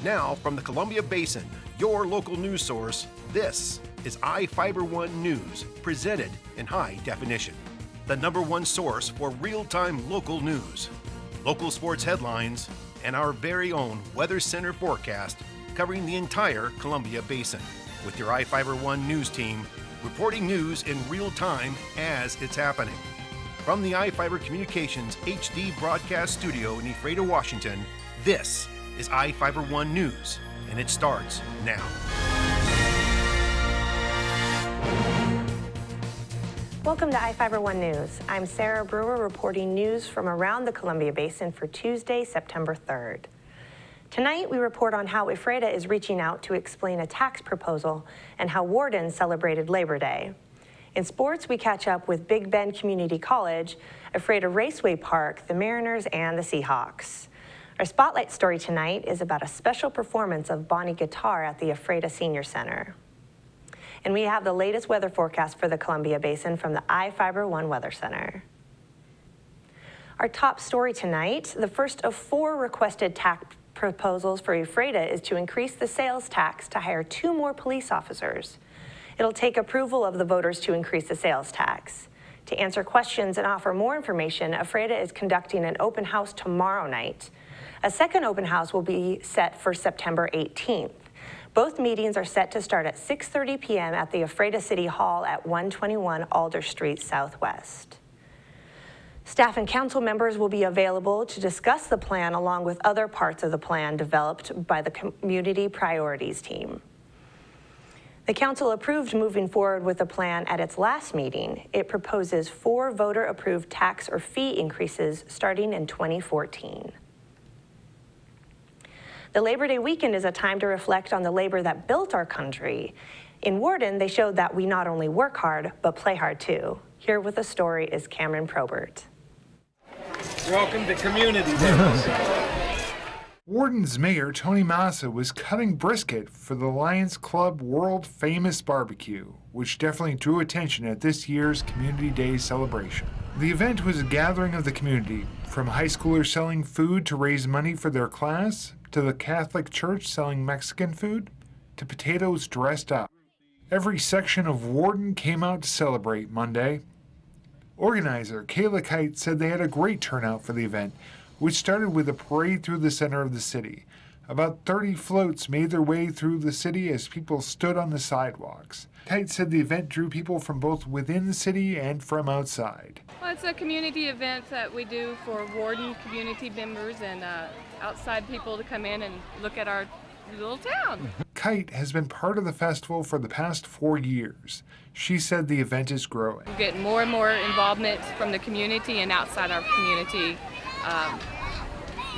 Now, from the Columbia Basin, your local news source, this is iFIBER 1 News, presented in high definition. The #1 source for real-time local news, local sports headlines, and our very own Weather Center forecast covering the entire Columbia Basin. With your iFIBER 1 News team, reporting news in real time as it's happening. From the iFIBER Communications HD broadcast studio in Ephrata, Washington, this is iFIBER 1 News, and it starts now. Welcome to iFIBER 1 News. I'm Sarah Brewer reporting news from around the Columbia Basin for Tuesday, September 3rd. Tonight, we report on how Ephrata is reaching out to explain a tax proposal and how Warden celebrated Labor Day. In sports, we catch up with Big Bend Community College, Ephrata Raceway Park, the Mariners, and the Seahawks. Our spotlight story tonight is about a special performance of Bonnie Guitar at the Ephrata Senior Center. And we have the latest weather forecast for the Columbia Basin from the iFIBER 1 Weather Center. Our top story tonight, the first of 4 requested tax proposals for Ephrata is to increase the sales tax to hire 2 more police officers. It'll take approval of the voters to increase the sales tax. To answer questions and offer more information, Ephrata is conducting an open house tomorrow night. A second open house will be set for September 18th. Both meetings are set to start at 6:30 p.m. at the Ephrata City Hall at 121 Alder Street Southwest. Staff and council members will be available to discuss the plan along with other parts of the plan developed by the Community Priorities team. The council approved moving forward with the plan at its last meeting. It proposes 4 voter-approved tax or fee increases starting in 2014. The Labor Day weekend is a time to reflect on the labor that built our country. In Warden, they showed that we not only work hard, but play hard too. Here with the story is Cameron Probert. Welcome to Community Days. Warden's mayor, Tony Massa, was cutting brisket for the Lions Club World Famous Barbecue, which definitely drew attention at this year's Community Day celebration. The event was a gathering of the community, from high schoolers selling food to raise money for their class, to the Catholic Church selling Mexican food, to potatoes dressed up. Every section of Warden came out to celebrate Monday. Organizer Kayla Kite said they had a great turnout for the event, which started with a parade through the center of the city. About 30 floats made their way through the city as people stood on the sidewalks. Kite said the event drew people from both within the city and from outside. Well, it's a community event that we do for Warden community members and outside people to come in and look at our little town. Kite has been part of the festival for the past 4 years. She said the event is growing. We're getting more and more involvement from the community and outside our community.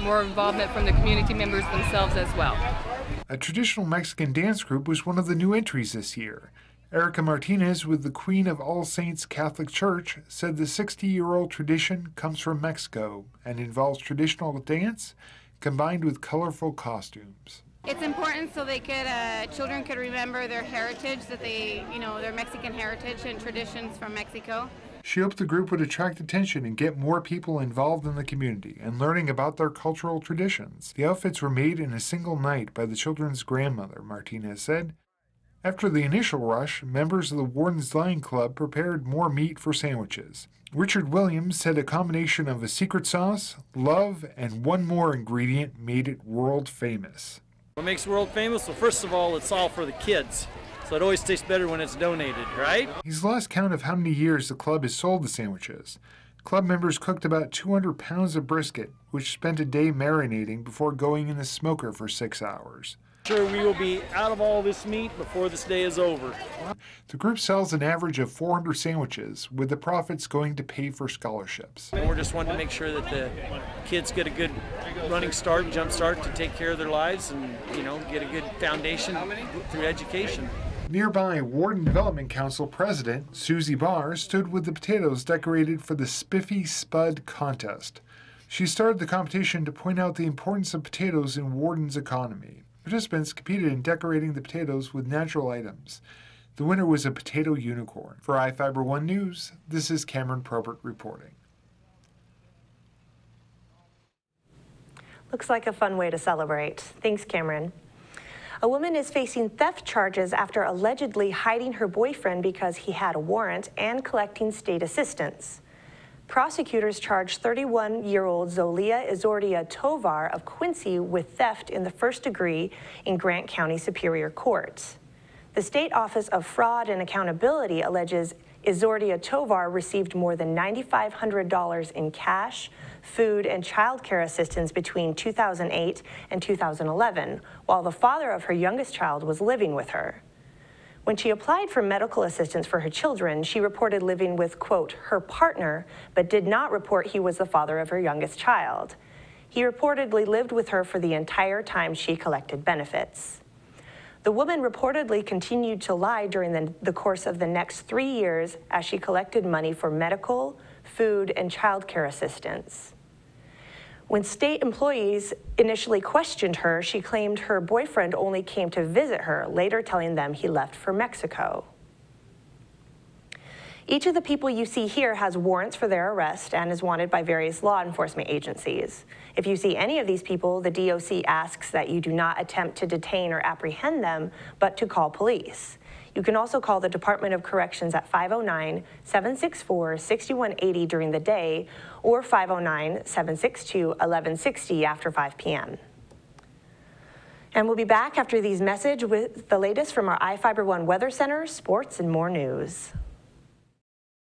More involvement from the community members themselves as well. A traditional Mexican dance group was one of the new entries this year. Erica Martinez with the Queen of All Saints Catholic Church said the 60-year-old tradition comes from Mexico and involves traditional dance combined with colorful costumes. It's important so they could, children could remember their heritage, that they, their Mexican heritage and traditions from Mexico. She hoped the group would attract attention and get more people involved in the community and learning about their cultural traditions. The outfits were made in a single night by the children's grandmother, Martinez said. After the initial rush, members of the Warden's Lion Club prepared more meat for sandwiches. Richard Williams said a combination of a secret sauce, love, and one more ingredient made it world famous. What makes it world famous? Well, first of all, it's all for the kids. So it always tastes better when it's donated, right? He's lost count of how many years the club has sold the sandwiches. Club members cooked about 200 pounds of brisket, which spent a day marinating before going in the smoker for 6 hours. Sure, we will be out of all this meat before this day is over. The group sells an average of 400 sandwiches, with the profits going to pay for scholarships. We're just wanting to make sure that the kids get a good running start, jump start to take care of their lives and, get a good foundation through education. Nearby, Warden Development Council President Susie Barr stood with the potatoes decorated for the Spiffy Spud contest. She started the competition to point out the importance of potatoes in Warden's economy. Participants competed in decorating the potatoes with natural items. The winner was a potato unicorn. For iFIBER 1 News, this is Cameron Probert reporting. Looks like a fun way to celebrate. Thanks, Cameron. A woman is facing theft charges after allegedly hiding her boyfriend because he had a warrant and collecting state assistance. Prosecutors charged 31-year-old Zolia Izordia Tovar of Quincy with theft in the first degree in Grant County Superior Court. The State Office of Fraud and Accountability alleges Izordia Tovar received more than $9,500 in cash, food, and child care assistance between 2008 and 2011, while the father of her youngest child was living with her. When she applied for medical assistance for her children, she reported living with, quote, her partner, but did not report he was the father of her youngest child. He reportedly lived with her for the entire time she collected benefits. The woman reportedly continued to lie during the course of the next 3 years as she collected money for medical, food, and child care assistance. When state employees initially questioned her, she claimed her boyfriend only came to visit her, later telling them he left for Mexico. Each of the people you see here has warrants for their arrest and is wanted by various law enforcement agencies. If you see any of these people, the DOC asks that you do not attempt to detain or apprehend them, but to call police. You can also call the Department of Corrections at 509-764-6180 during the day or 509-762-1160 after 5 p.m. And we'll be back after these messages with the latest from our iFIBER One Weather Center, sports, and more news.